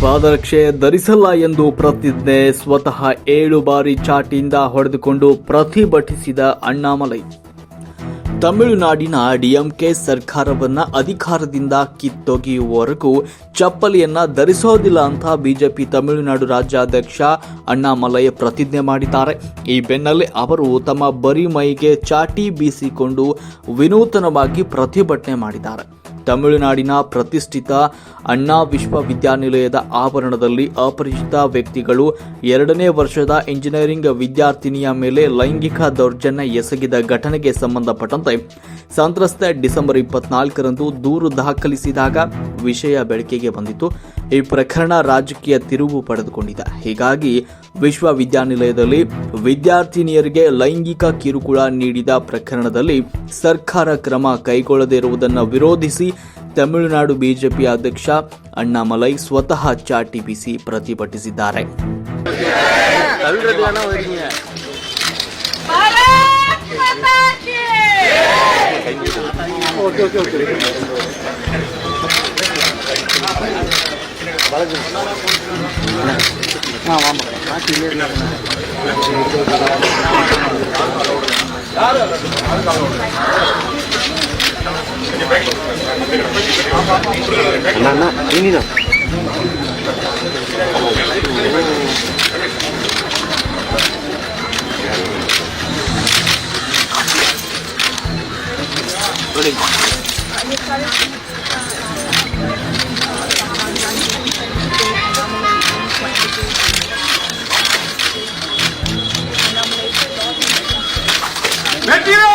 ಪಾದರಕ್ಷೆ ಧರಿಸಲ್ಲ ಎಂದು ಪ್ರತಿಜ್ಞೆ, ಸ್ವತಃ 7 ಬಾರಿ ಚಾಟಿಯಿಂದ ಹೊಡೆದುಕೊಂಡು ಪ್ರತಿಭಟಿಸಿದ ಅಣ್ಣಾಮಲೈ. ತಮಿಳುನಾಡಿನ ಡಿಎಂಕೆ ಸರ್ಕಾರವನ್ನ ಅಧಿಕಾರದಿಂದ ಕಿತ್ತೊಗೆಯುವವರೆಗೂ ಚಪ್ಪಲಿಯನ್ನ ಧರಿಸೋದಿಲ್ಲ ಅಂತ ಬಿಜೆಪಿ ತಮಿಳುನಾಡು ರಾಜ್ಯಾಧ್ಯಕ್ಷ ಅಣ್ಣಾಮಲೈ ಪ್ರತಿಜ್ಞೆ ಮಾಡಿದ್ದಾರೆ. ಈ ಬೆನ್ನಲ್ಲೇ ಅವರು ತಮ್ಮ ಬರಿ ಮೈಗೆ ಚಾಟಿ ಬೀಸಿಕೊಂಡು ವಿನೂತನವಾಗಿ ಪ್ರತಿಭಟನೆ ಮಾಡಿದ್ದಾರೆ. ತಮಿಳುನಾಡಿನ ಪ್ರತಿಷ್ಠಿತ ಅಣ್ಣಾ ವಿಶ್ವವಿದ್ಯಾನಿಲಯದ ಆವರಣದಲ್ಲಿ ಅಪರಿಚಿತ ವ್ಯಕ್ತಿಗಳು 2ನೇ ವರ್ಷದ ಇಂಜಿನಿಯರಿಂಗ್ ವಿದ್ಯಾರ್ಥಿನಿಯ ಮೇಲೆ ಲೈಂಗಿಕ ದೌರ್ಜನ್ಯ ಎಸಗಿದ ಘಟನೆಗೆ ಸಂಬಂಧಪಟ್ಟಂತೆ ಸಂತ್ರಸ್ತೆ ಡಿಸೆಂಬರ್ 24ರಂದು ದೂರು ದಾಖಲಿಸಿದಾಗ ವಿಷಯ ಬೆಳಕಿಗೆ ಬಂದಿತ್ತು. ಈ ಪ್ರಕರಣ ರಾಜಕೀಯ ತಿರುವು ಪಡೆದುಕೊಂಡಿದೆ. ಹೀಗಾಗಿ ವಿಶ್ವವಿದ್ಯಾನಿಲಯದಲ್ಲಿ ವಿದ್ಯಾರ್ಥಿನಿಯರಿಗೆ ಲೈಂಗಿಕ ಕಿರುಕುಳ ನೀಡಿದ ಪ್ರಕರಣದಲ್ಲಿ ಸರ್ಕಾರ ಕ್ರಮ ಕೈಗೊಳ್ಳದೇ ಇರುವುದನ್ನು ವಿರೋಧಿಸಿ ತಮಿಳುನಾಡು ಬಿಜೆಪಿ ಅಧ್ಯಕ್ಷ ಅಣ್ಣಾಮಲೈ ಸ್ವತಃ ಚಾಟಿ ಬೀಸಿ ಪ್ರತಿಭಟಿಸಿದ್ದಾರೆ. Mentira!